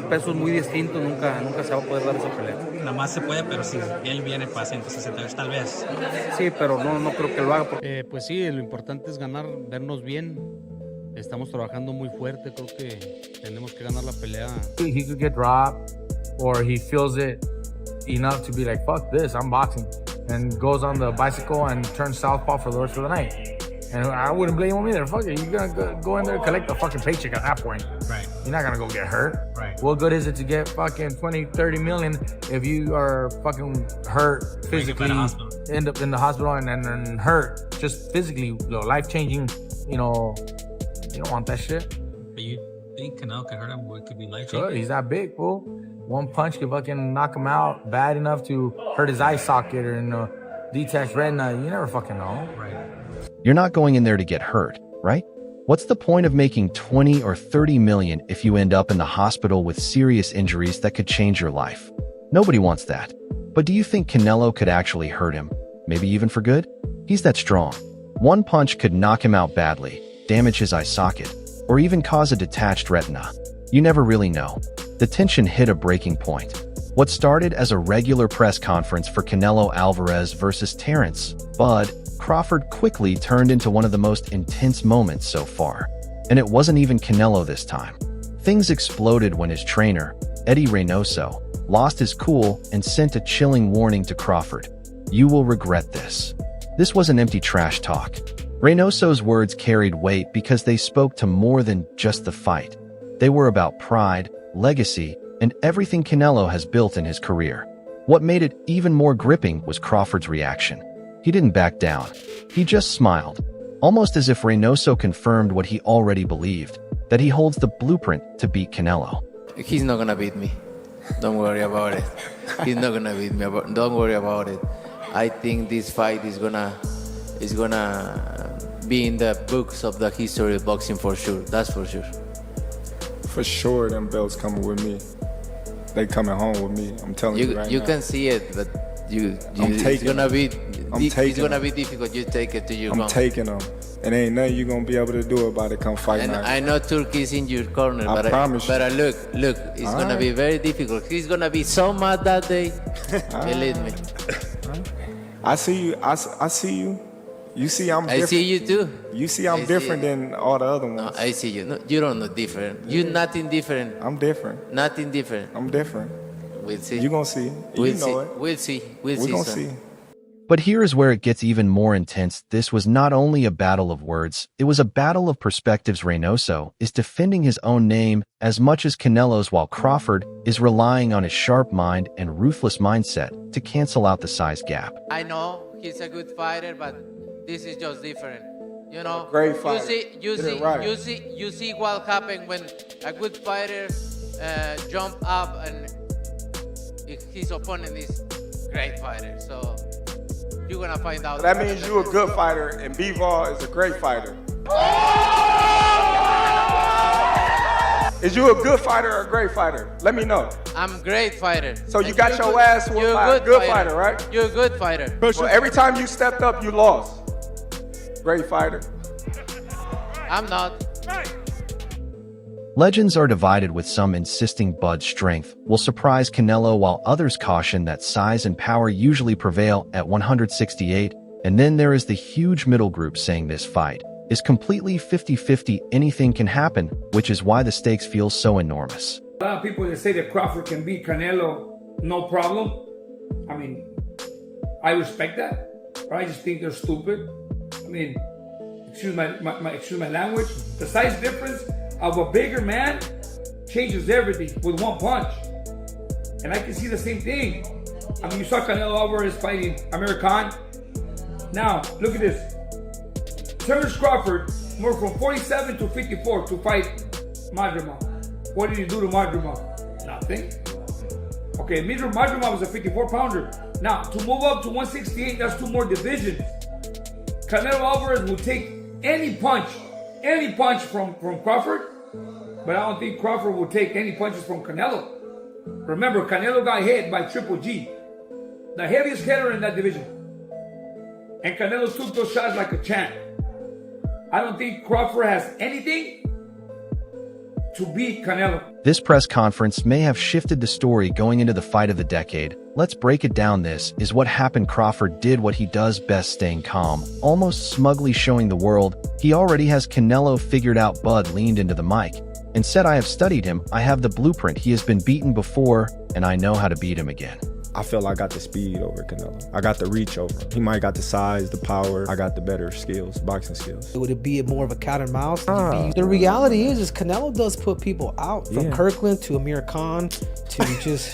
pesos muy distintos, nunca se va a poder dar esa pelea. Nada más se puede, pero si él viene para 168, tal vez. Sí, pero no creo que lo haga. Pues sí, lo importante es ganar, vernos bien. Estamos trabajando muy fuerte, creo que tenemos que ganar la pelea. He could get dropped, or he feels it enough to be like, fuck this, I'm boxing. And goes on the bicycle and turns southpaw for the rest of the night. And I wouldn't blame him either. Fuck it, you're gonna go in there and collect the fucking paycheck at that point. Right. You're not gonna go get hurt. Right. What good is it to get fucking 20, 30 million if you are fucking hurt physically, end up in the hospital and hurt just physically, life-changing, you don't want that shit. But you think Canelo could hurt him? It could be life-changing? Sure, he's that big, fool. One punch could fucking knock him out bad enough to hurt his eye socket or detached retina. You never fucking know. Right. You're not going in there to get hurt, right? What's the point of making 20 or 30 million if you end up in the hospital with serious injuries that could change your life? Nobody wants that. But do you think Canelo could actually hurt him? Maybe even for good? He's that strong. One punch could knock him out badly, damage his eye socket, or even cause a detached retina. You never really know. The tension hit a breaking point. What started as a regular press conference for Canelo Alvarez versus Terence "Bud" Crawford quickly turned into one of the most intense moments so far. And it wasn't even Canelo this time. Things exploded when his trainer, Eddie Reynoso, lost his cool and sent a chilling warning to Crawford. "You will regret this." This wasn't empty trash talk. Reynoso's words carried weight because they spoke to more than just the fight. They were about pride, legacy, and everything Canelo has built in his career. What made it even more gripping was Crawford's reaction. He didn't back down. He just smiled, almost as if Reynoso confirmed what he already believed, that he holds the blueprint to beat Canelo. He's not gonna beat me. Don't worry about it. He's not gonna beat me. Don't worry about it. I think this fight is gonna be in the books of the history of boxing for sure. That's for sure. For sure, them belts coming with me. They coming home with me. I'm telling you right now. You can see it, but it's gonna be difficult. You take it to your home. I'm taking them. And ain't nothing you gonna be able to do about it come fight and night. I know Turkey's in your corner, I promise you. But look, it's gonna be very difficult. He's gonna be so mad that day. Believe me. I see you. I see you. You see I'm different. I see you too. You see I'm different than all the other ones. No, I see you. No, you don't know different. You're nothing different. I'm different. Nothing different. I'm different. We'll see. You gonna see. We'll you know see. it. We'll see. We gonna see. But here is where it gets even more intense. This was not only a battle of words, it was a battle of perspectives. Reynoso is defending his own name as much as Canelo's, while Crawford is relying on his sharp mind and ruthless mindset to cancel out the size gap. I know he's a good fighter, but this is just different. You know, Great fighter. You see what happened when a good fighter jump up and his opponent is great fighter. So you're gonna find out. That means you're a good fighter, and Bivol is a great fighter. Is you a good fighter or a great fighter? Let me know. I'm a great fighter. So you got your ass whooped by a good fighter, right? You're a good fighter. Well, every time you stepped up, you lost. Great fighter. I'm not. Legends are divided, with some insisting Bud's strength will surprise Canelo, while others caution that size and power usually prevail at 168. And then there is the huge middle group saying this fight is completely 50-50, anything can happen, which is why the stakes feel so enormous. A lot of people that say that Crawford can beat Canelo, no problem. I mean, I respect that, but I just think they're stupid. I mean, excuse my language. The size difference of a bigger man changes everything with one punch. And I can see the same thing. I mean, you saw Canelo Alvarez fighting Amir Khan. Now, look at this. Terence Crawford moved from 47 to 54 to fight Madrimov. What did he do to Madrimov? Nothing. Okay, Madrimov was a 54-pounder. Now, to move up to 168, that's 2 more divisions. Canelo Alvarez will take any punch from Crawford, but I don't think Crawford will take any punches from Canelo. Remember, Canelo got hit by Triple G, the heaviest hitter in that division. And Canelo took those shots like a champ. I don't think Crawford has anything to beat Canelo. This press conference may have shifted the story going into the fight of the decade. Let's break it down. This is what happened. Crawford did what he does best, staying calm, almost smugly showing the world he already has Canelo figured out. Bud leaned into the mic and said, "I have studied him. I have the blueprint. He has been beaten before, and I know how to beat him again." I feel like I got the speed over Canelo. I got the reach over him. He might got the size, the power. I got the better skills, boxing skills. Would it be more of a cat and mouse? The reality is Canelo does put people out. From Kirkland to Amir Khan to just...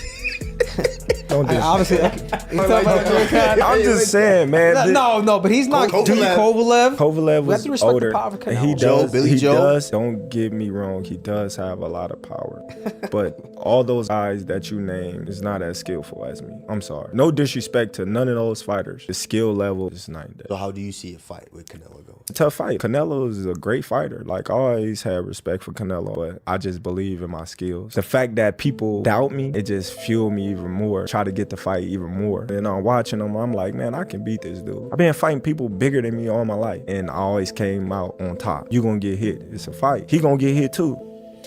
Don't do obviously, I'm just saying, man. No, but he's not. Kovalev. Kovalev was older. And he does. Don't get me wrong. He does have a lot of power, but all those guys that you name is not as skillful as me. I'm sorry. No disrespect to none of those fighters. The skill level is night and day. So how do you see a fight with Canelo going? Tough fight. Canelo is a great fighter. Like, I always had respect for Canelo, but I just believe in my skills. The fact that people doubt me, it just fueled me even more. Try to get the fight even more. And I'm watching them, I'm like, man, I can beat this dude. I've been fighting people bigger than me all my life, and I always came out on top. You gonna get hit. It's a fight. He gonna get hit too.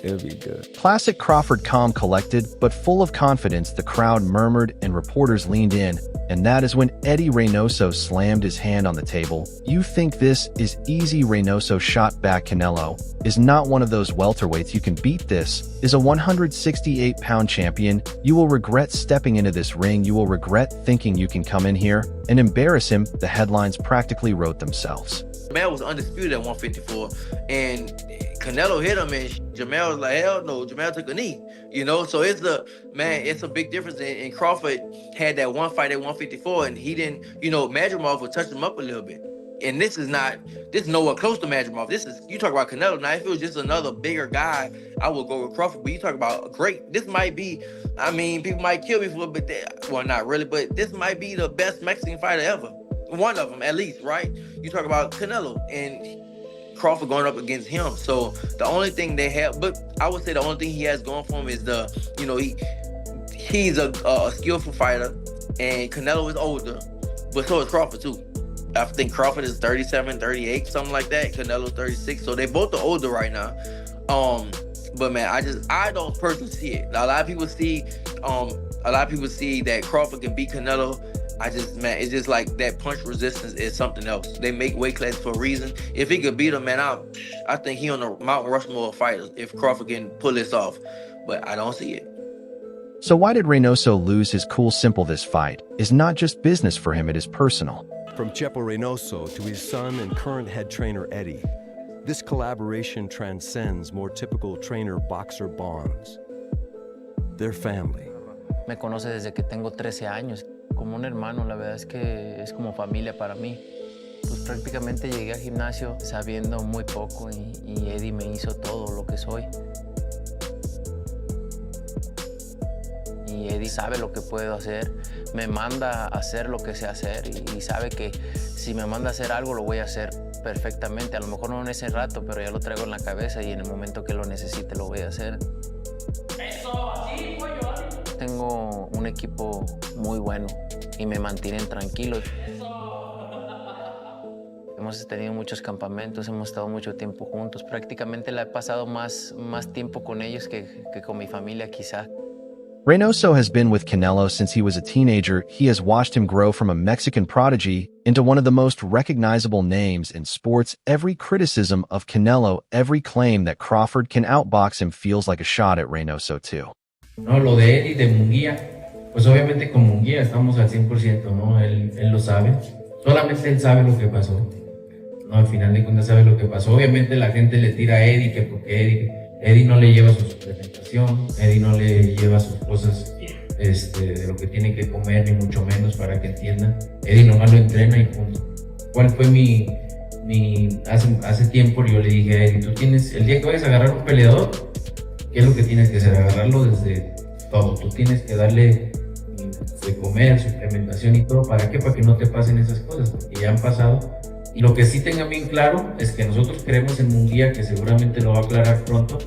It'll be good. Classic Crawford, calm, collected, but full of confidence. The crowd murmured and reporters leaned in, and that is when Eddie Reynoso slammed his hand on the table. "You think this is easy?" Reynoso shot back. "Canelo is not one of those welterweights you can beat. This is a 168-pound champion. You will regret stepping into this ring. You will regret thinking you can come in here and embarrass him." The headlines practically wrote themselves. Jamel was undisputed at 154, and Canelo hit him, and Jamel was like, hell no, Jamel took a knee, you know? So it's a big difference. And Crawford had that one fight at 154, and he didn't, Madrimov would touch him up a little bit. And this is nowhere close to Madrimov. You talk about Canelo. Now, if it was just another bigger guy, I would go with Crawford. But you talk about this might be, people might kill me for it, but well, not really, but this might be the best Mexican fighter ever. One of them, at least, right? You talk about Canelo and Crawford going up against him. So the only thing they have, but I would say the only thing he has going for him is he's a skillful fighter, and Canelo is older, but so is Crawford too. I think Crawford is 37, 38, something like that. Canelo's 36, so they both are older right now. But man, I don't personally see it. A lot of people see that Crawford can beat Canelo. It's just like that punch resistance is something else. They make weight classes for a reason. If he could beat him, man, I think he on the Mount Rushmore of fighters if Crawford can pull this off. But I don't see it. So why did Reynoso lose his cool? Simple. This fight is not just business for him, it is personal. From Chepo Reynoso to his son and current head trainer Eddie, this collaboration transcends more typical trainer-boxer bonds. They're family. Me conoce desde que tengo 13 años. Como un hermano, la verdad es que es como familia para mí. Pues prácticamente llegué al gimnasio sabiendo muy poco y Eddie me hizo todo lo que soy. Y Eddie sabe lo que puedo hacer, me manda a hacer lo que sé hacer y sabe que si me manda a hacer algo lo voy a hacer perfectamente. A lo mejor no en ese rato, pero ya lo traigo en la cabeza y en el momento que lo necesite lo voy a hacer. Tengo un equipo muy bueno y me mantienen tranquilos. Hemos tenido muchos campamentos, hemos estado mucho tiempo juntos. Prácticamente la he pasado más tiempo con ellos que con mi familia quizá. Reynoso has been with Canelo since he was a teenager. He has watched him grow from a Mexican prodigy into one of the most recognizable names in sports. Every criticism of Canelo, every claim that Crawford can outbox him feels like a shot at Reynoso too. No, lo de Eddie, de Munguía, pues obviamente con Munguía estamos al 100%, ¿no? Él lo sabe. Solamente él sabe lo que pasó. No, al final de cuentas sabe lo que pasó. Obviamente la gente le tira a Eddie, que porque Eddie no le lleva su suplementación, Eddie no le lleva sus cosas de lo que tiene que comer, ni mucho menos, para que entiendan. Eddie nomás lo entrena y punto. ¿Cuál fue hace tiempo yo le dije a Eddie, tú tienes, el día que vayas a agarrar un peleador, ¿qué es lo que tienes que hacer? Agarrarlo desde todo. Tú tienes que darle de comer, suplementación y todo. ¿Para qué? Para que no te pasen esas cosas, porque ya han pasado. Y lo que sí tengan bien claro es que nosotros creemos en Munguía, que seguramente lo va a aclarar pronto.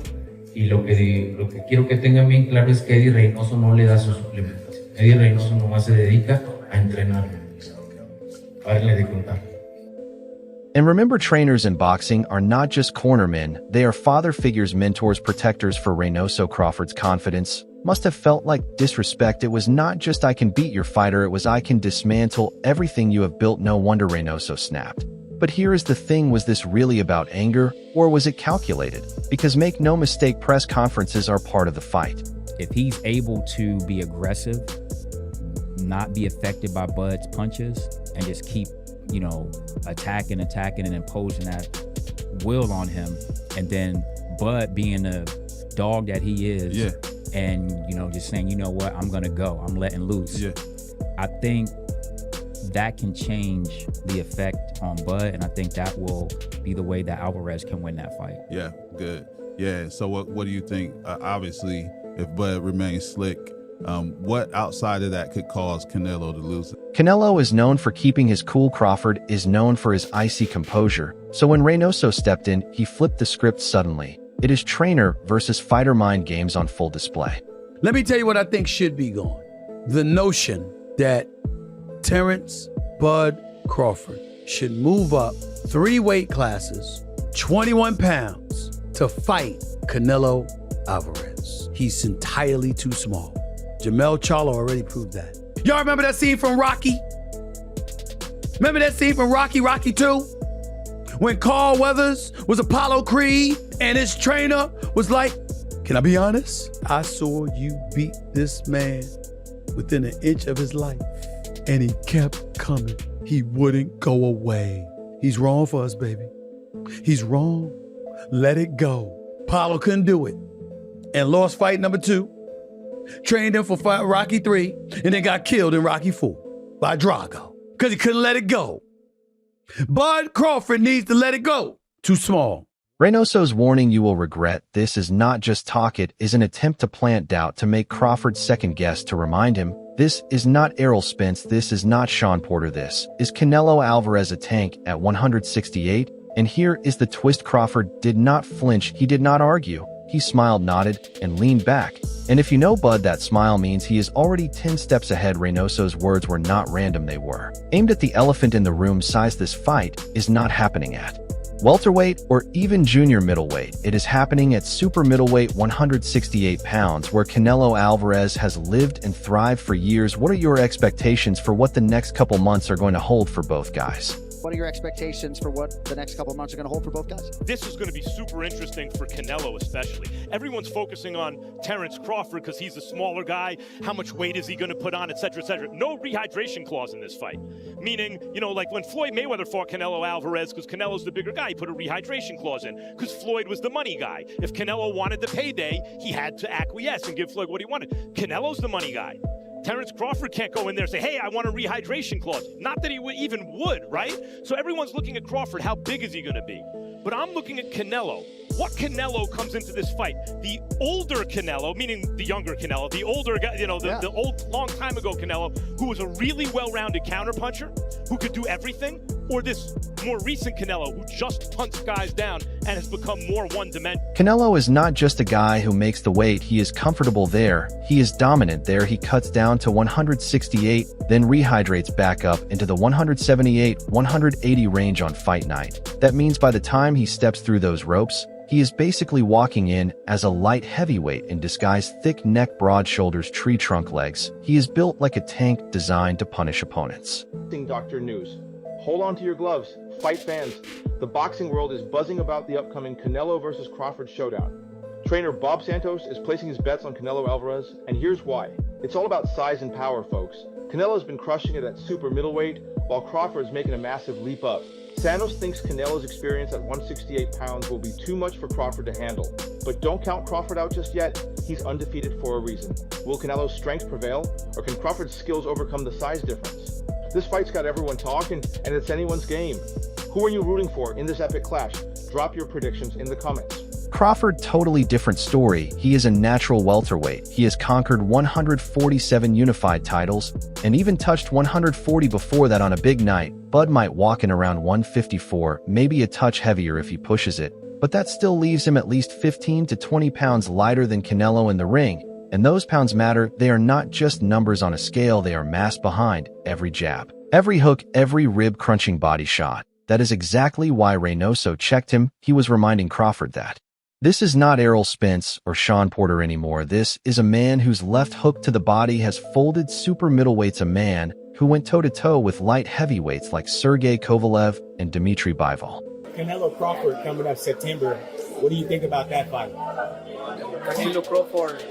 Y lo que quiero que tengan bien claro es que Eddie Reynoso no le da su suplementación. Eddie Reynoso nomás se dedica a entrenar. Párenle de contar. And remember, trainers in boxing are not just cornermen, they are father figures, mentors, protectors. For Reynoso, Crawford's confidence must have felt like disrespect. It was not just "I can beat your fighter," it was "I can dismantle everything you have built." No wonder Reynoso snapped. But here is the thing, was this really about anger, or was it calculated? Because make no mistake, press conferences are part of the fight. If he's able to be aggressive, not be affected by Bud's punches, and just keep, attacking and imposing that will on him, and then Bud being the dog that he is, and just saying, you know what, I'm gonna go, I'm letting loose. I think that can change the effect on Bud, and I think that will be the way that Alvarez can win that fight. Yeah, good. Yeah, so what do you think? Obviously, if Bud remains slick, what outside of that could cause Canelo to lose? Canelo is known for keeping his cool. Crawford is known for his icy composure. So when Reynoso stepped in, he flipped the script suddenly. It is trainer versus fighter mind games on full display. Let me tell you what I think should be gone. The notion that Terence Bud Crawford should move up 3 weight classes, 21 pounds, to fight Canelo Alvarez. He's entirely too small. Jermell Charlo already proved that. Y'all remember that scene from Rocky? Remember that scene from Rocky 2? When Carl Weathers was Apollo Creed and his trainer was like, "Can I be honest? I saw you beat this man within an inch of his life." And he kept coming. He wouldn't go away. He's wrong for us, baby. He's wrong. Let it go. Apollo couldn't do it and lost fight number 2. Trained him for fight Rocky 3 and then got killed in Rocky 4 by Drago because he couldn't let it go. Bud Crawford needs to let it go. Too small. Reynoso's warning, "You will regret this," is not just talk, it is an attempt to plant doubt, to make Crawford second guess, to remind him, this is not Errol Spence, this is not Sean Porter, this is Canelo Alvarez, a tank at 168. And here is the twist: Crawford did not flinch, he did not argue. He smiled, nodded, and leaned back. And if you know Bud, that smile means he is already 10 steps ahead. Reynoso's words were not random, they were aimed at the elephant in the room. Size: this fight is not happening at welterweight or even junior middleweight. It is happening at super middleweight, 168 pounds, where Canelo Alvarez has lived and thrived for years. What are your expectations for what the next couple months are going to hold for both guys? What are your expectations for what the next couple of months are going to hold for both guys? This is going to be super interesting for Canelo especially. Everyone's focusing on Terence Crawford because he's a smaller guy. How much weight is he going to put on, et cetera, et cetera. No rehydration clause in this fight. Meaning, like when Floyd Mayweather fought Canelo Alvarez, because Canelo's the bigger guy, he put a rehydration clause in because Floyd was the money guy. If Canelo wanted the payday, he had to acquiesce and give Floyd what he wanted. Canelo's the money guy. Terence Crawford can't go in there and say, "Hey, I want a rehydration clause." Not that he would, right? So everyone's looking at Crawford. How big is he going to be? But I'm looking at Canelo. What Canelo comes into this fight? The older Canelo, meaning the younger Canelo, the older guy, the old, long time ago Canelo, who was a really well-rounded counterpuncher, who could do everything, or this more recent Canelo, who just punts guys down and has become more one-dimensional. Canelo is not just a guy who makes the weight, he is comfortable there, he is dominant there. He cuts down to 168, then rehydrates back up into the 178, 180 range on fight night. That means by the time he steps through those ropes, he is basically walking in as a light heavyweight in disguise. Thick neck, broad shoulders, tree trunk legs. He is built like a tank designed to punish opponents. Doctor News. Hold on to your gloves, fight fans. The boxing world is buzzing about the upcoming Canelo versus Crawford showdown. Trainer Bob Santos is placing his bets on Canelo Alvarez, and here's why. It's all about size and power, folks. Canelo's been crushing it at super middleweight, while Crawford's making a massive leap up. Santos thinks Canelo's experience at 168 pounds will be too much for Crawford to handle. But don't count Crawford out just yet. He's undefeated for a reason. Will Canelo's strength prevail, or can Crawford's skills overcome the size difference? This fight's got everyone talking, and it's anyone's game. Who are you rooting for in this epic clash? Drop your predictions in the comments. Crawford, totally different story. He is a natural welterweight. He has conquered 147 unified titles, and even touched 140 before that on a big night. Bud might walk in around 154, maybe a touch heavier if he pushes it, but that still leaves him at least 15 to 20 pounds lighter than Canelo in the ring. And those pounds matter. They are not just numbers on a scale, they are mass behind every jab, every hook, every rib-crunching body shot. That is exactly why Reynoso checked him. He was reminding Crawford that this is not Errol Spence or Sean Porter anymore. This is a man whose left hook to the body has folded super middleweights, a man who went toe-to-toe with light heavyweights like Sergey Kovalev and Dmitry Bivol. Canelo Crawford coming up September. What do you think about that fight? Canelo Crawford,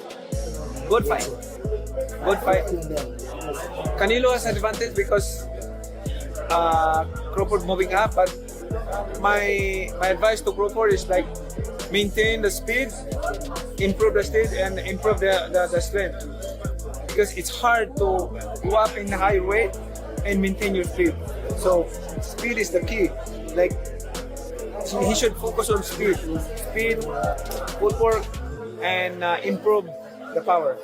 good fight. Good fight. Canelo has advantage because Crawford moving up, but my advice to Crawford is like maintain the speed, improve the speed, and improve the strength. Because it's hard to go up in high weight and maintain your speed. So speed is the key. Like he should focus on speed, footwork, and improve the power.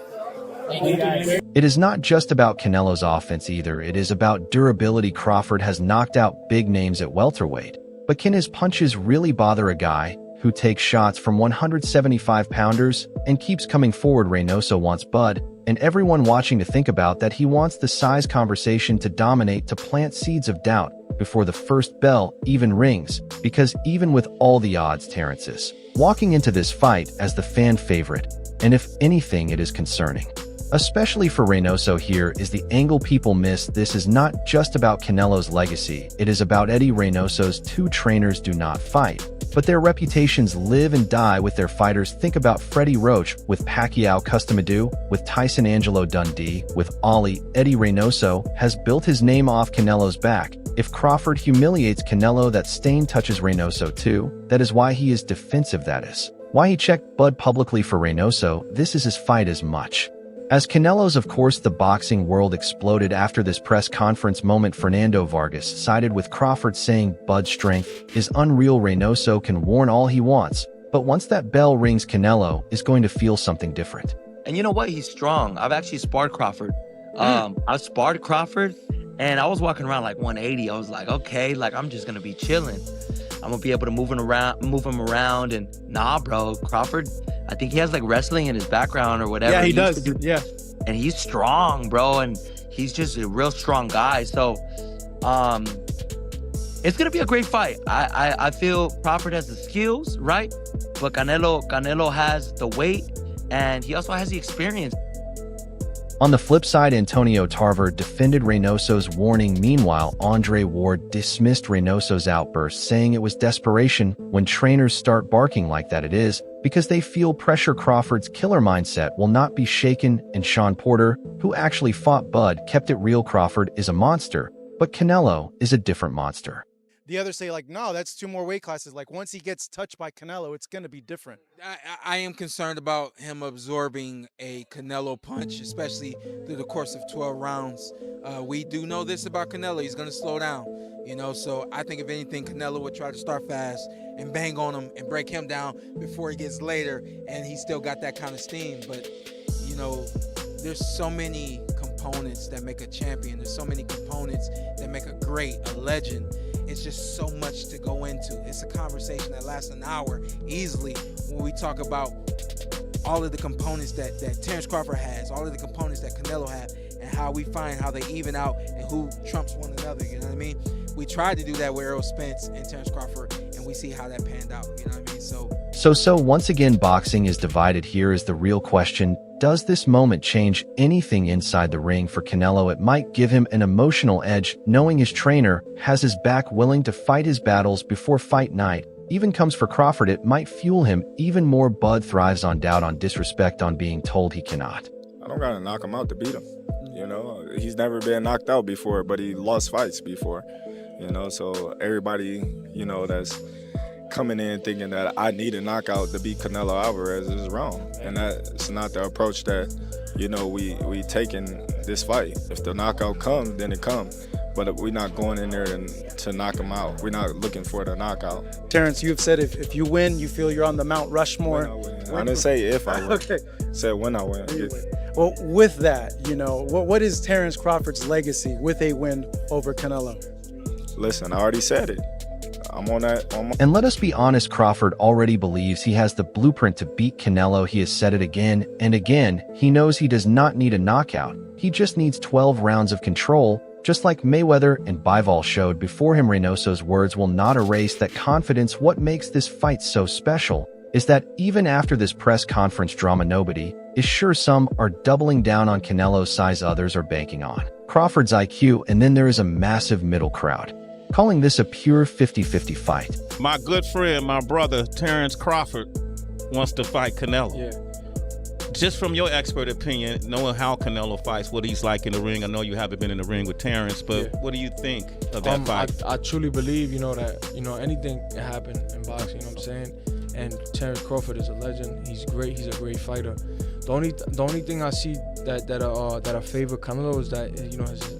It is not just about Canelo's offense either. It is about durability. Crawford has knocked out big names at welterweight, but can his punches really bother a guy who takes shots from 175-pounders and keeps coming forward? Reynoso wants Bud and everyone watching to think about that. He wants the size conversation to dominate, to plant seeds of doubt before the first bell even rings, because even with all the odds, Terence is walking into this fight as the fan favorite, and if anything, it is concerning. Especially for Reynoso. Here is the angle people miss. This is not just about Canelo's legacy. It is about Eddie Reynoso's. Two trainers do not fight, but their reputations live and die with their fighters. Think about Freddie Roach with Pacquiao, Custom Adu with Tyson, Angelo Dundee with Ali. Eddie Reynoso has built his name off Canelo's back. If Crawford humiliates Canelo, that stain touches Reynoso too. That is why he is defensive. That is why he checked Bud publicly. For Reynoso, this is his fight as much as Canelo's. Of course, the boxing world exploded after this press conference moment. Fernando Vargas sided with Crawford, saying Bud's strength is unreal. Reynoso can warn all he wants, but once that bell rings, Canelo is going to feel something different. And you know what? He's strong. I've actually sparred Crawford. I sparred Crawford, and I was walking around like 180. I was like, okay, like I'm just gonna be chilling. I'm gonna be able to move him around, and nah, bro. Crawford, I think he has like wrestling in his background or whatever. Yeah, he does. Yeah. And he's strong, bro, and he's just a real strong guy. So, it's gonna be a great fight. I feel Crawford has the skills, right? But Canelo has the weight, and he also has the experience. On the flip side, Antonio Tarver defended Reynoso's warning. Meanwhile, Andre Ward dismissed Reynoso's outburst, saying it was desperation. When trainers start barking like that, it is because they feel pressure. Crawford's killer mindset will not be shaken, and Sean Porter, who actually fought Bud, kept it real. Crawford is a monster, but Canelo is a different monster. The others say, like, no, that's 2 more weight classes. Like, once he gets touched by Canelo, it's going to be different. I am concerned about him absorbing a Canelo punch, especially through the course of 12 rounds. We do know this about Canelo. He's going to slow down, you know. So I think if anything, Canelo would try to start fast and bang on him and break him down before he gets later, and he still got that kind of steam. But, you know, there's so many components that make a champion. There's so many components that make a great, a legend. It's just so much to go into. It's a conversation that lasts an hour easily when we talk about all of the components that Terence Crawford has, all of the components that Canelo have, and how we find how they even out and who trumps one another, you know what I mean? We tried to do that with Errol Spence and Terence Crawford, and we see how that panned out, you know what I mean? So once again, boxing is divided. Here is the real question. Does this moment change anything inside the ring for Canelo? It might give him an emotional edge, knowing his trainer has his back, willing to fight his battles before fight night even comes. For Crawford, it might fuel him even more. Bud thrives on doubt, on disrespect, on being told he cannot. I don't gotta knock him out to beat him. You know, he's never been knocked out before, but he lost fights before. You know, so everybody, you know, that's coming in thinking that I need a knockout to beat Canelo Alvarez is wrong. And that's not the approach that, you know, we take in this fight. If the knockout comes, then it comes. But we're not going in there to knock him out. We're not looking for the knockout. Terence, you've said if you win, you feel you're on the Mount Rushmore. I didn't say if I win. Okay. I said when I win. Well, with that, you know, what is Terence Crawford's legacy with a win over Canelo? Listen, I already said it. I'm on that. And let us be honest, Crawford already believes he has the blueprint to beat Canelo. He has said it again and again. He knows he does not need a knockout. He just needs 12 rounds of control. Just like Mayweather and Bivol showed before him, Reynoso's words will not erase that confidence. What makes this fight so special is that even after this press conference drama, nobody is sure. Some are doubling down on Canelo's size, others are banking on Crawford's IQ, and then there is a massive middle crowd calling this a pure 50-50 fight. My good friend, my brother, Terence Crawford, wants to fight Canelo. Yeah. Just from your expert opinion, knowing how Canelo fights, what he's like in the ring, I know you haven't been in the ring with Terence, but what do you think of that fight? I truly believe, that, anything can happen in boxing, you know what I'm saying? And Terence Crawford is a legend. He's great. He's a great fighter. The only thing I see that I favor Canelo is that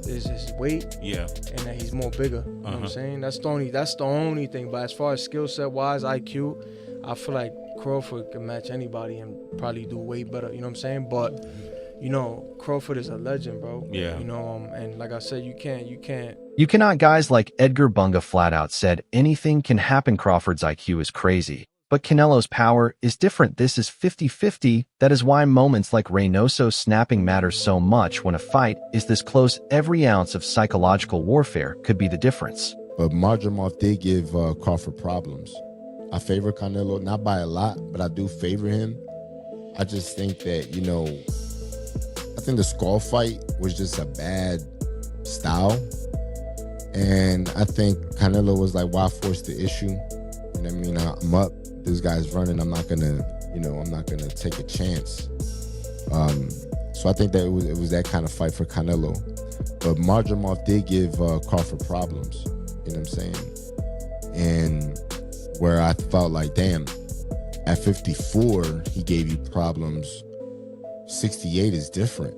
his weight. Yeah. And that he's more bigger. You know what I'm saying? That's the only thing. But as far as skill set wise, IQ, I feel like Crawford can match anybody and probably do way better. You know what I'm saying? But Crawford is a legend, bro. Yeah. And like I said, you can't. You cannot. Guys like Edgar Bunga flat out said anything can happen. Crawford's IQ is crazy, but Canelo's power is different. This is 50-50. That is why moments like Reynoso snapping matter so much. When a fight is this close, every ounce of psychological warfare could be the difference. But Marjamov did give Crawford problems. I favor Canelo, not by a lot, but I do favor him. I just think that, I think the skull fight was just a bad style. And I think Canelo was like, why force the issue? You know what I mean? I'm up. This guy's running. I'm not gonna take a chance. So I think that it was that kind of fight for Canelo. But Marjamov did give Crawford problems. You know what I'm saying? And where I felt like, damn, at 54, he gave you problems. 68 is different.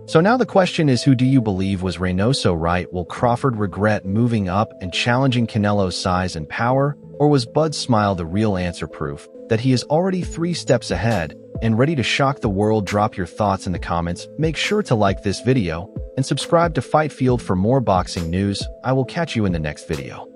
So now the question is, who do you believe was Reynoso right? Will Crawford regret moving up and challenging Canelo's size and power? Or was Bud's smile the real answer, proof that he is already 3 steps ahead and ready to shock the world? Drop your thoughts in the comments. Make sure to like this video and subscribe to Fight Field for more boxing news. I will catch you in the next video.